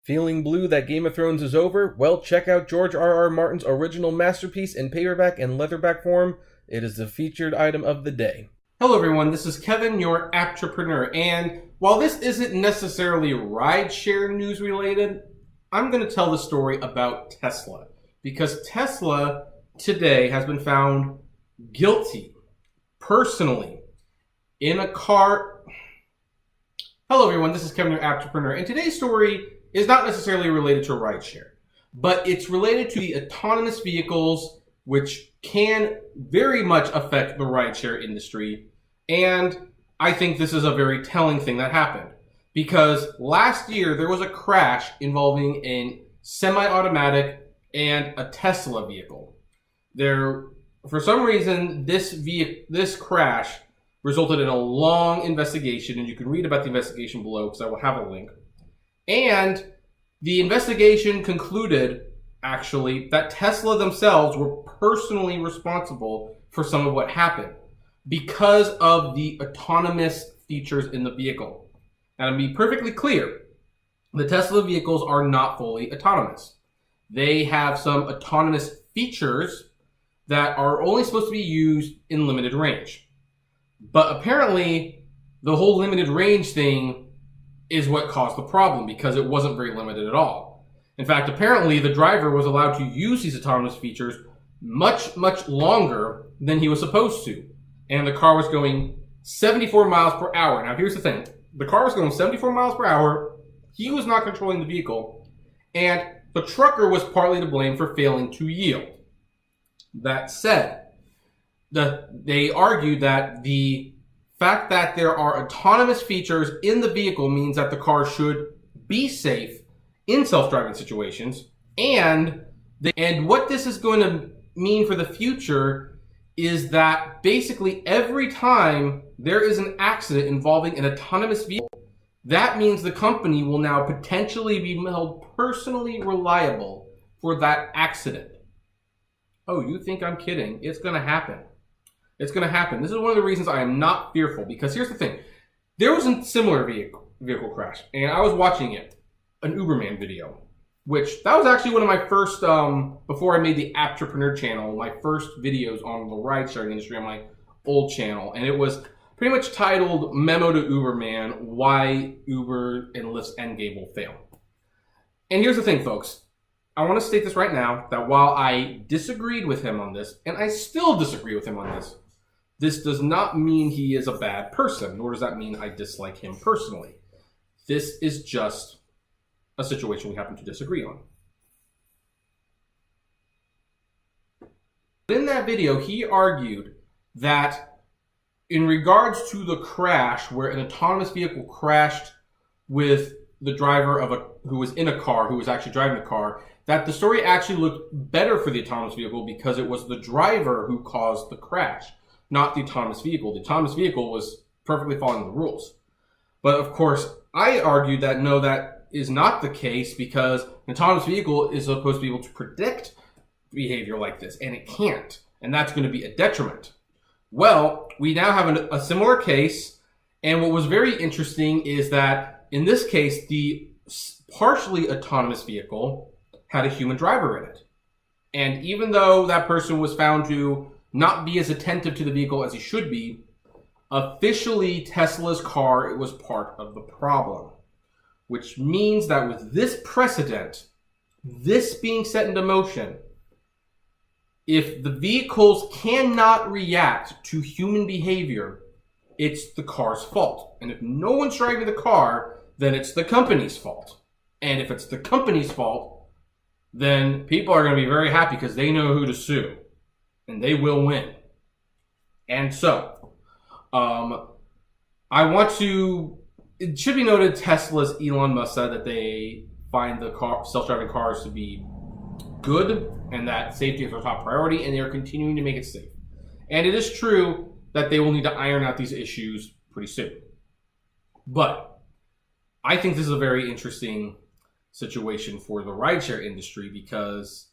Feeling blue that Game of Thrones is over? Well, check out George R.R. Martin's original masterpiece in paperback and leatherback form. It is the featured item of the day. Hello everyone, this is Kevin, your entrepreneur, and while this isn't necessarily rideshare news related, I'm going to tell the story about Tesla, because Tesla today has been found guilty, personally, in a car. Hello everyone, this is Kevin, your entrepreneur, and today's story is not necessarily related to rideshare, but it's related to the autonomous vehicles, which can very much affect the rideshare industry. And I think this is a very telling thing that happened, because last year there was a crash involving a semi-automatic and a Tesla vehicle. For some reason, this crash resulted in a long investigation, and you can read about the investigation below because I will have a link. And the investigation concluded, actually, that Tesla themselves were personally responsible for some of what happened because of the autonomous features in the vehicle. Now, to be perfectly clear, the Tesla vehicles are not fully autonomous. They have some autonomous features that are only supposed to be used in limited range. But apparently, the whole limited range thing is what caused the problem, because it wasn't very limited at all. In fact, apparently the driver was allowed to use these autonomous features much, much longer than he was supposed to. And the car was going 74 miles per hour. Now here's the thing. The car was going 74 miles per hour. He was not controlling the vehicle. And the trucker was partly to blame for failing to yield. That said, they argued that the fact that there are autonomous features in the vehicle means that the car should be safe in self-driving situations. And what this is going to mean for the future is that basically every time there is an accident involving an autonomous vehicle, that means the company will now potentially be held personally reliable for that accident. Oh, you think I'm kidding? It's going to happen. It's going to happen. This is one of the reasons I am not fearful, because here's the thing. There was a similar vehicle crash, and I was watching it, an Uberman video, which that was actually one of my first, before I made the Entrepreneur channel, my first videos on the ride-sharing industry on my old channel, and it was pretty much titled Memo to Uberman, Why Uber and Lyft's Endgame Will Fail. And here's the thing, folks. I want to state this right now, that while I disagreed with him on this, and I still disagree with him on this does not mean he is a bad person, nor does that mean I dislike him personally. This is just a situation we happen to disagree on. In that video, he argued that in regards to the crash where an autonomous vehicle crashed with the driver who was in a car, who was actually driving the car, that the story actually looked better for the autonomous vehicle because it was the driver who caused the crash, not the autonomous vehicle. The autonomous vehicle was perfectly following the rules. But of course, I argued that no, that is not the case, because an autonomous vehicle is supposed to be able to predict behavior like this, and it can't. And that's going to be a detriment. Well, we now have a similar case, and what was very interesting is that in this case, the partially autonomous vehicle had a human driver in it. And even though that person was found to not be as attentive to the vehicle as he should be, officially Tesla's car was part of the problem. Which means that with this precedent, this being set into motion, if the vehicles cannot react to human behavior, it's the car's fault. And if no one's driving the car, then it's the company's fault. And if it's the company's fault, then people are going to be very happy because they know who to sue. And they will win. And so, it should be noted Tesla's Elon Musk said that they find the self-driving cars to be good and that safety is their top priority, and they are continuing to make it safe. And it is true that they will need to iron out these issues pretty soon. But I think this is a very interesting situation for the rideshare industry because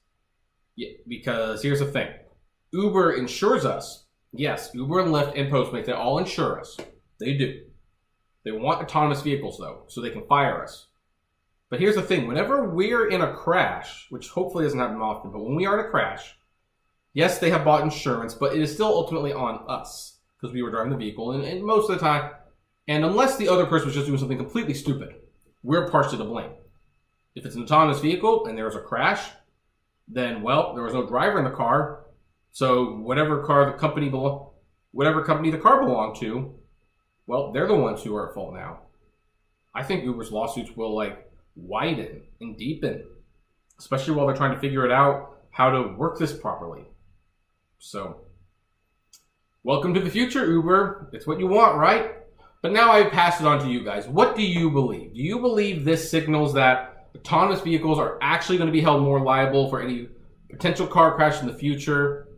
here's the thing. Uber insures us. Yes, Uber and Lyft and Postmates, they all insure us. They do. They want autonomous vehicles, though, so they can fire us. But here's the thing. Whenever we're in a crash, which hopefully doesn't happen often, but when we are in a crash, yes, they have bought insurance, but it is still ultimately on us because we were driving the vehicle. And most of the time, and unless the other person was just doing something completely stupid, we're partially to blame. If it's an autonomous vehicle and there was a crash, then, well, there was no driver in the car. So whatever company the car belonged to, well, they're the ones who are at fault now. I think Uber's lawsuits will widen and deepen, especially while they're trying to figure it out how to work this properly. So, welcome to the future, Uber. It's what you want, right? But now I pass it on to you guys. What do you believe? Do you believe this signals that autonomous vehicles are actually going to be held more liable for any potential car crash in the future?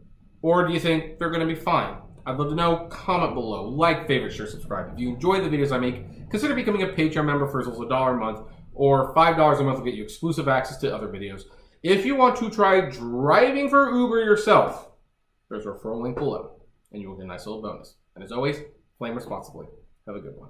Or do you think they're going to be fine? I'd love to know. Comment below. Like, favorite, share, subscribe. If you enjoy the videos I make, consider becoming a Patreon member for as little as $1 a month, or $5 a month will get you exclusive access to other videos. If you want to try driving for Uber yourself, there's a referral link below, and you will get a nice little bonus. And as always, flame responsibly. Have a good one.